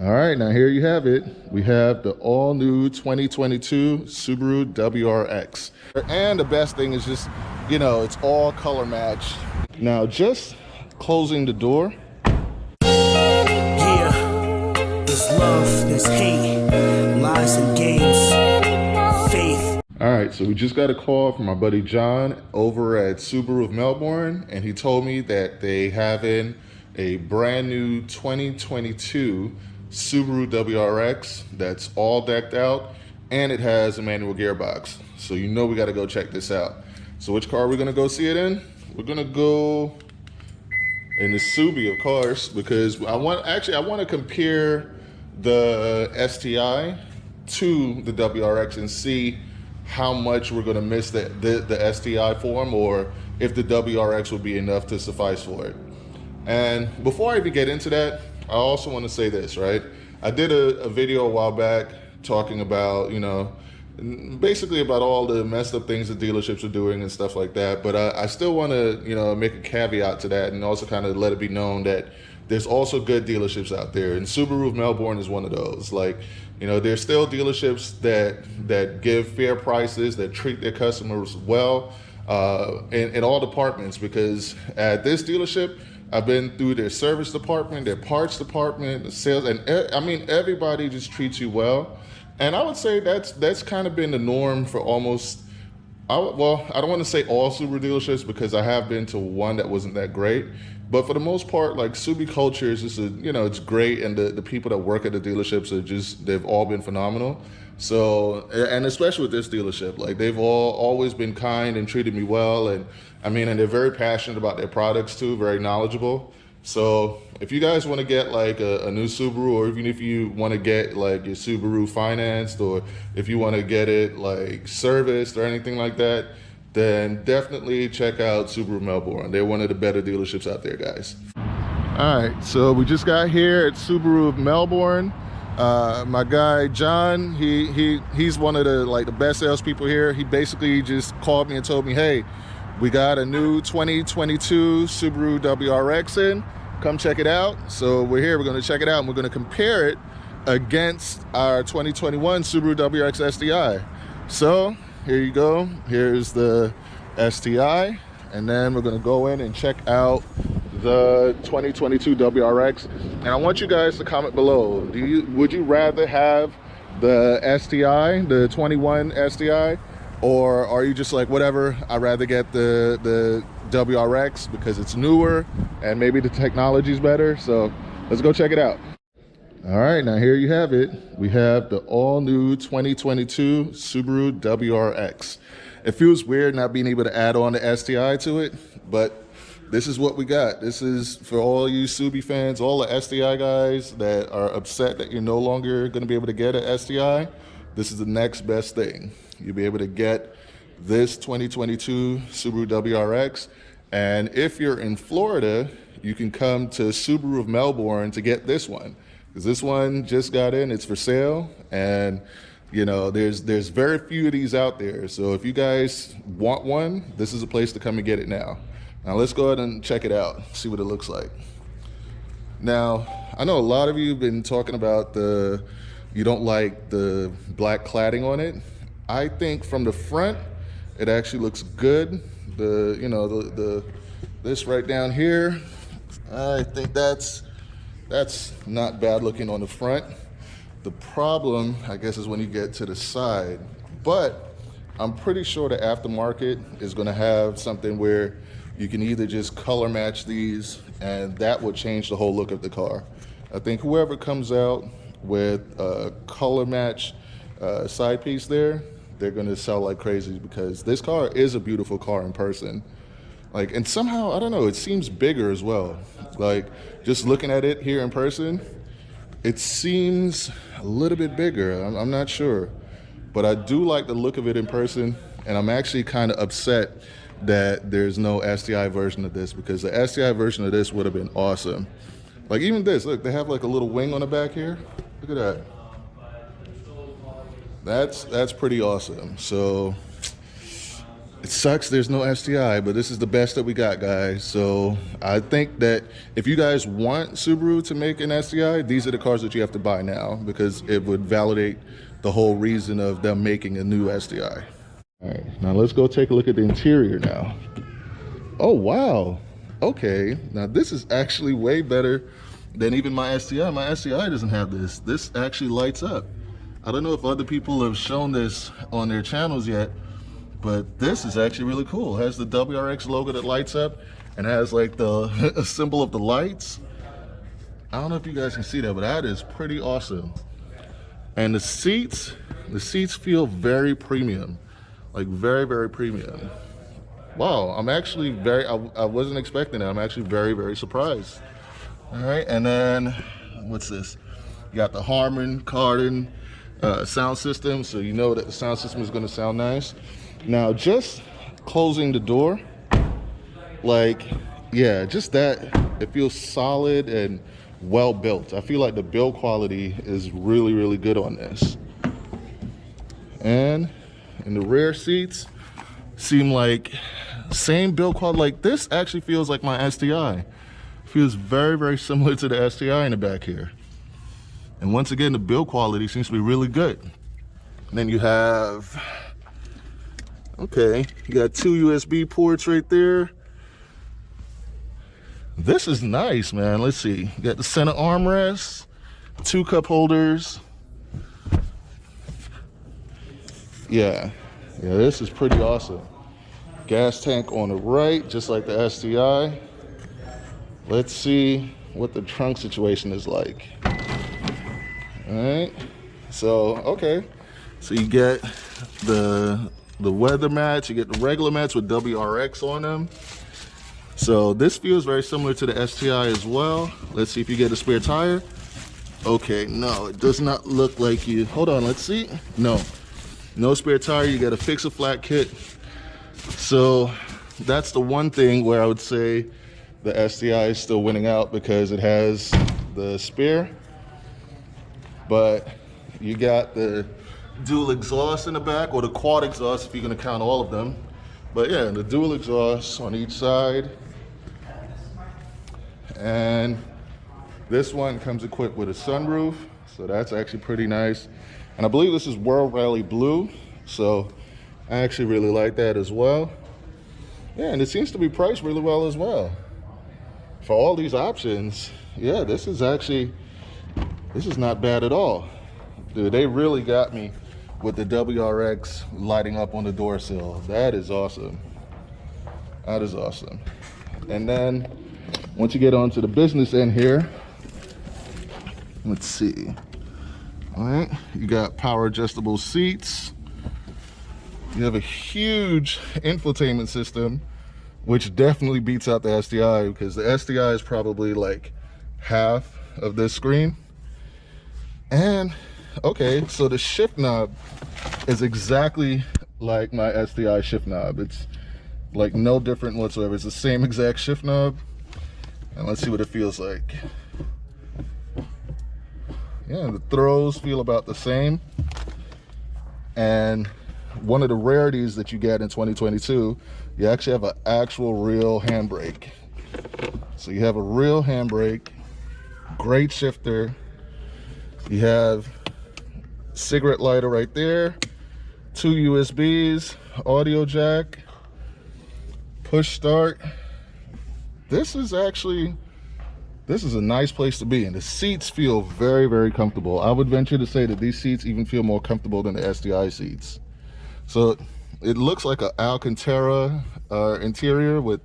All right, now here you have it. We have the all-new 2022 Subaru WRX. And the best thing is just, you know, it's all color matched. Now, just closing the door. Yeah, there's love, there's hate, lies and games, faith. All right, so we just got a call from my buddy John over at Subaru of Melbourne, and he told me that they have in a brand new 2022 Subaru WRX that's all decked out, and it has a manual gearbox. So you know we got to go check this out. So which car are we going to go see it in? We're going to go in the Subi, of course, because I want to compare the STI to the WRX and see how much we're going to miss the STI form, or if the WRX will be enough to suffice for it. And before I even get into that, I also want to say this, right? I did a video a while back talking about, you know, basically about all the messed up things that dealerships are doing and stuff like that. But I still want to, you know, make a caveat to that and also kind of let it be known that there's also good dealerships out there. And Subaru of Melbourne is one of those. Like, you know, there's still dealerships that give fair prices, that treat their customers well in all departments. Because at this dealership, I've been through their service department, their parts department, the sales, and I mean, everybody just treats you well. And I would say that's kind of been the norm for almost, well, I don't want to say all Subaru dealerships because I have been to one that wasn't that great. But for the most part, like, Subi culture is just, you know, it's great. And the people that work at the dealerships are just, they've all been phenomenal. So, and especially with this dealership, like, they've always been kind and treated me well. And I mean, and they're very passionate about their products too, very knowledgeable. So if you guys want to get like a new Subaru, or even if you want to get like your Subaru financed, or if you want to get it like serviced or anything like that, then definitely check out Subaru Melbourne. They're one of the better dealerships out there, guys. All right, so we just got here at Subaru of Melbourne. My guy John, he's one of the best salespeople here. He basically just called me and told me, hey, we got a new 2022 Subaru WRX in. Come check it out. So we're here, we're gonna check it out, and we're gonna compare it against our 2021 Subaru WRX STI. So here you go, here's the STI, and then we're gonna go in and check out the 2022 WRX. And I want you guys to comment below, would you rather have the STI, the 21 STI, or are you just like, whatever, I'd rather get the WRX because it's newer and maybe the technology's better? So let's go check it out. All right, now here you have it. We have the all-new 2022 Subaru WRX. It feels weird not being able to add on the STI to it, but this is what we got. This is for all you Subi fans, all the STI guys that are upset that you're no longer going to be able to get an STI. This is the next best thing. You'll be able to get this 2022 Subaru WRX. And if you're in Florida, you can come to Subaru of Melbourne to get this one, because this one just got in, it's for sale. And you know, there's very few of these out there. So if you guys want one, this is a place to come and get it now. Now let's go ahead and check it out, see what it looks like. Now, I know a lot of you have been talking about you don't like the black cladding on it. I think from the front, it actually looks good. This right down here, I think that's not bad looking on the front. The problem, I guess, is when you get to the side. But I'm pretty sure the aftermarket is gonna have something where you can either just color match these, and that will change the whole look of the car. I think whoever comes out with a color match side piece there, they're gonna sell like crazy, because this car is a beautiful car in person. Like, and somehow, I don't know, it seems bigger as well. Like, just looking at it here in person, it seems a little bit bigger. I'm not sure, but I do like the look of it in person, and I'm actually kind of upset that there's no STI version of this, because the STI version of this would have been awesome. Like, even this, look, they have like a little wing on the back here. Look at that. That's pretty awesome. So It sucks there's no STI, but this is the best that we got, guys. So I think that if you guys want Subaru to make an STI, these are the cars that you have to buy now, because it would validate the whole reason of them making a new STI. All right, now let's go take a look at the interior now. Oh, wow. Okay, now this is actually way better than even my STI. My STI doesn't have this. This actually lights up. I don't know if other people have shown this on their channels yet, but this is actually really cool. It has the WRX logo that lights up and has like the symbol of the lights. I don't know if you guys can see that, but that is pretty awesome. And the seats feel very premium, like very, very premium. Wow, I'm actually I wasn't expecting that. I'm actually very, very surprised. All right, and then what's this? You got the Harman Kardon sound system, so you know that the sound system is gonna sound nice. Now, just closing the door, like, yeah, just that, it feels solid and well built. I feel like the build quality is really, really good on this. And in the rear seats, seem like same build quality. Like, this actually feels like my STI. Feels very, very similar to the STI in the back here. And once again, the build quality seems to be really good. And then you have, okay, you got 2 USB ports right there. This is nice, man. Let's see. You got the center armrests, 2 cup holders. Yeah, this is pretty awesome. Gas tank on the right, just like the STI. Let's see what the trunk situation is like. All right, so, okay. So you get the weather mats, you get the regular mats with WRX on them. So this feels very similar to the STI as well. Let's see if you get a spare tire. Okay, no, it does not look like you. Hold on, let's see. No spare tire, you got a fix-a-flat kit. So that's the one thing where I would say the STI is still winning out, because it has the spare. But you got the dual exhaust in the back, or the quad exhaust if you're gonna count all of them. But yeah, the dual exhaust on each side. And this one comes equipped with a sunroof, so that's actually pretty nice. And I believe this is World Rally Blue, so I actually really like that as well. Yeah, and it seems to be priced really well as well. For all these options, yeah, this is not bad at all. Dude, they really got me with the WRX lighting up on the door sill. That is awesome. That is awesome. And then once you get onto the business end here, let's see. All right, you got power adjustable seats. You have a huge infotainment system, which definitely beats out the STI, because the STI is probably like half of this screen. And okay, so the shift knob is exactly like my STI shift knob. It's like no different whatsoever. It's the same exact shift knob. And let's see what it feels like. Yeah, the throws feel about the same. And one of the rarities that you get in 2022, you actually have an actual real handbrake. So you have a real handbrake, great shifter. You have cigarette lighter right there, 2 USBs, audio jack, push start. This is a nice place to be, and the seats feel very, very comfortable. I would venture to say that these seats even feel more comfortable than the STI seats. So it looks like an Alcantara interior with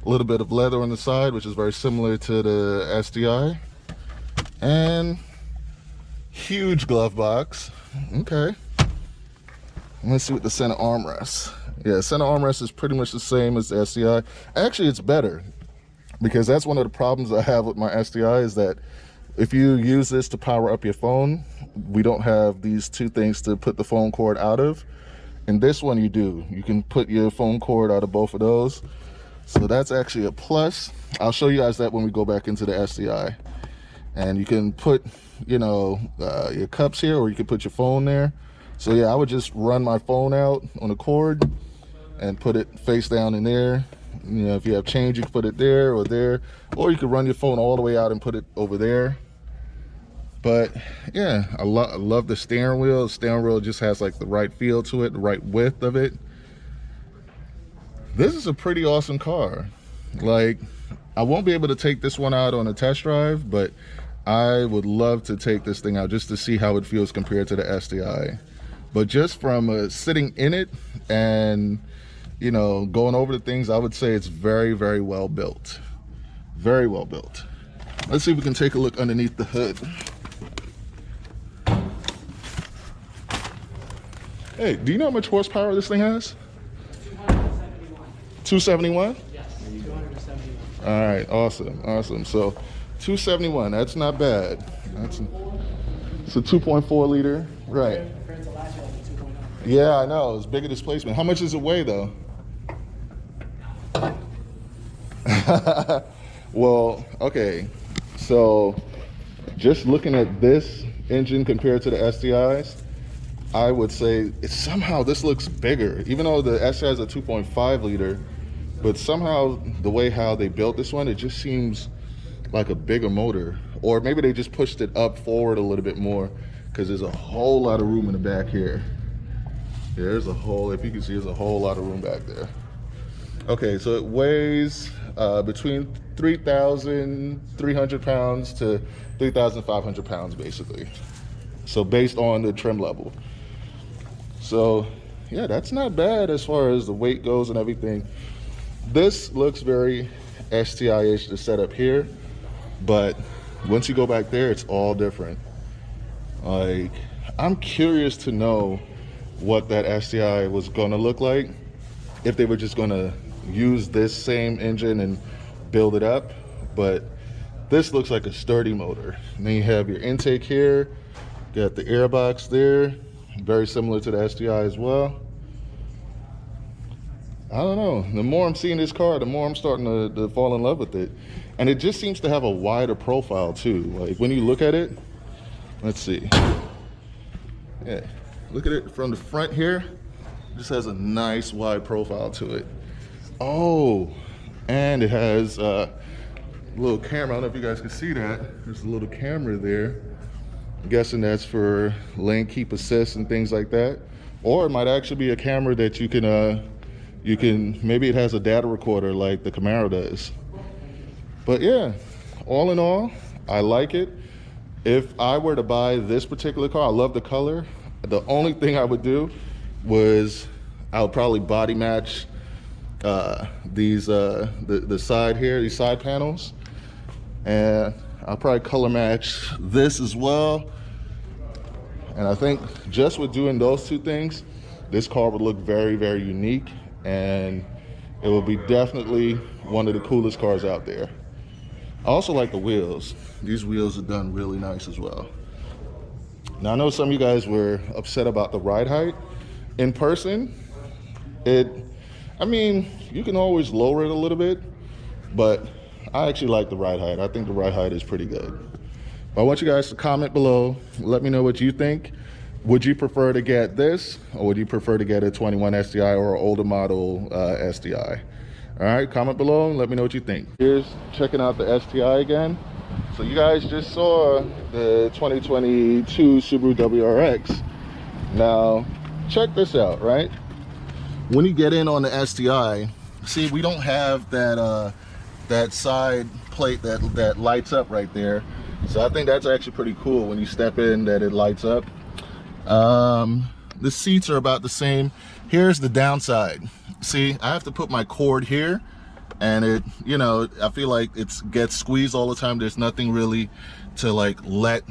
a little bit of leather on the side, which is very similar to the STI. And huge glove box. Okay. Let's see what the center armrest. Yeah, center armrest is pretty much the same as the STI. Actually, it's better, because that's one of the problems I have with my STI, is that if you use this to power up your phone, we don't have these 2 things to put the phone cord out of. And this one you do. You can put your phone cord out of both of those. So that's actually a plus. I'll show you guys that when we go back into the STI. And you can put, you know, your cups here, or you can put your phone there. So yeah, I would just run my phone out on the cord, and put it face down in there. You know, if you have change, you can put it there, or you could run your phone all the way out and put it over there. But yeah, I love the steering wheel. The steering wheel just has like the right feel to it, the right width of it. This is a pretty awesome car. Like, I won't be able to take this one out on a test drive, but I would love to take this thing out just to see how it feels compared to the STI. But just from sitting in it and, you know, going over the things, I would say it's very, very well built. Very well built. Let's see if we can take a look underneath the hood. Hey, do you know how much horsepower this thing has? 271? Yes, 271. All right, awesome, awesome. So 271, that's not bad. It's a 2.4 liter, right? Compared to last year, like a 2.0. Yeah, I know, it's bigger displacement. How much does it weigh though? Well, okay, so just looking at this engine compared to the STIs, I would say somehow this looks bigger, even though the STI is a 2.5 liter, but somehow the way how they built this one, it just seems like a bigger motor. Or maybe they just pushed it up forward a little bit more, because there's a whole lot of room in the back here. Yeah, there's a whole, if you can see, there's a whole lot of room back there. Okay, so it weighs between 3,300 pounds to 3,500 pounds basically. So based on the trim level. So yeah, that's not bad as far as the weight goes and everything. This looks very STI-ish, the setup here, but once you go back there, it's all different. Like, I'm curious to know what that STI was gonna look like if they were just gonna use this same engine and build it up, but this looks like a sturdy motor. And then you have your intake here, got the air box there, very similar to the STI as well. I don't know, the more I'm seeing this car, the more I'm starting to fall in love with it. And it just seems to have a wider profile too. Like when you look at it, let's see. Yeah, look at it from the front here. It just has a nice wide profile to it. Oh, and it has a little camera. I don't know if you guys can see that. There's a little camera there. I'm guessing that's for lane keep assist and things like that. Or it might actually be a camera that you can, maybe it has a data recorder like the Camaro does. But yeah, all in all, I like it. If I were to buy this particular car, I love the color. The only thing I would do was I would probably body match the side here, these side panels, and I'll probably color match this as well. And I think just with doing those two things, this car would look very, very unique, and it will be definitely one of the coolest cars out there. I also like the wheels. These wheels are done really nice as well. Now I know some of you guys were upset about the ride height. In person, I mean, you can always lower it a little bit, but I actually like the ride height. I think the ride height is pretty good. But I want you guys to comment below. Let me know what you think. Would you prefer to get this, or would you prefer to get a 21 STI or an older model STI? All right, comment below and let me know what you think. Here's checking out the STI again. So you guys just saw the 2022 Subaru WRX. Now, check this out, right? When you get in on the STI, see, we don't have that that side plate that lights up right there. So I think that's actually pretty cool when you step in that it lights up. The seats are about the same. Here's the downside. See, I have to put my cord here, and it, you know, I feel like it gets squeezed all the time. There's nothing really to like let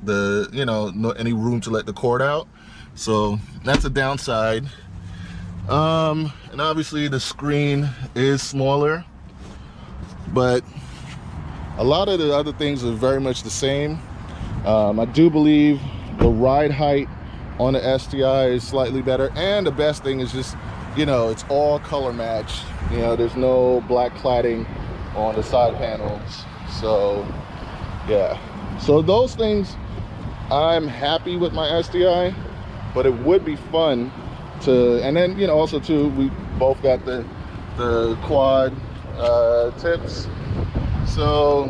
the, you know, no any room to let the cord out. So that's a downside. And obviously the screen is smaller, but a lot of the other things are very much the same. I do believe the ride height on the STI is slightly better, and the best thing is just, you know, it's all color matched. You know, there's no black cladding on the side panels. So yeah, so those things, I'm happy with my STI, but it would be fun and then, you know, also too, we both got the quad tips. So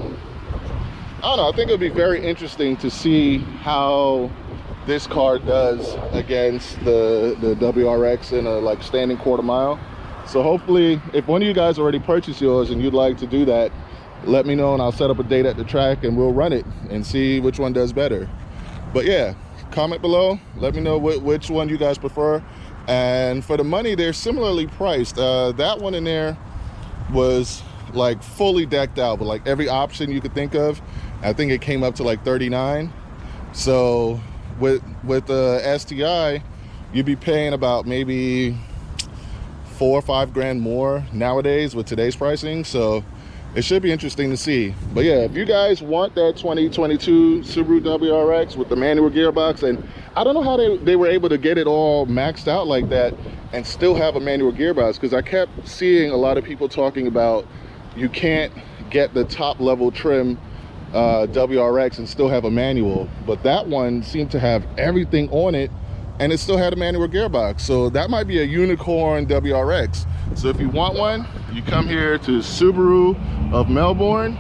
I don't know, I think it'll be very interesting to see how this car does against the WRX in a like standing quarter mile. So hopefully, if one of you guys already purchased yours and you'd like to do that, let me know and I'll set up a date at the track and we'll run it and see which one does better. But yeah, comment below, let me know which one you guys prefer. And for the money, they're similarly priced. That one in there was like fully decked out with like every option you could think of. I think it came up to like 39. So with the STI, you'd be paying about maybe 4 or 5 grand more nowadays with today's pricing. So it should be interesting to see. But yeah, if you guys want that 2022 Subaru WRX with the manual gearbox, and I don't know how they were able to get it all maxed out like that and still have a manual gearbox, because I kept seeing a lot of people talking about you can't get the top level trim WRX and still have a manual, but that one seemed to have everything on it and it still had a manual gearbox. So that might be a unicorn WRX. So if you want one, you come here to Subaru of Melbourne,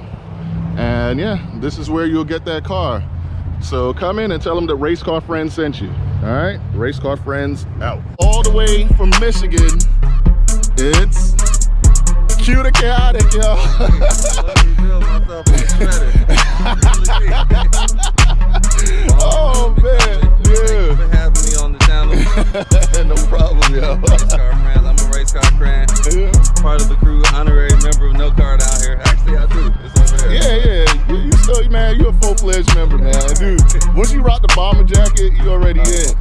and yeah, this is where you'll get that car. So come in and tell them that Race Car Friends sent you. All right, Race Car Friends out. All the way from Michigan, it's Q the Chaotic, yo. Oh man, yeah. Thanks for having me on the channel. No problem, yo. Race car friend. I'm a race car friend. Yeah. Part of the crew, honorary member of No Card out here. Actually, I do. It's over there. Yeah. You still, man, you're a full-fledged member, man. Dude, once you rock the bomber jacket, you already in.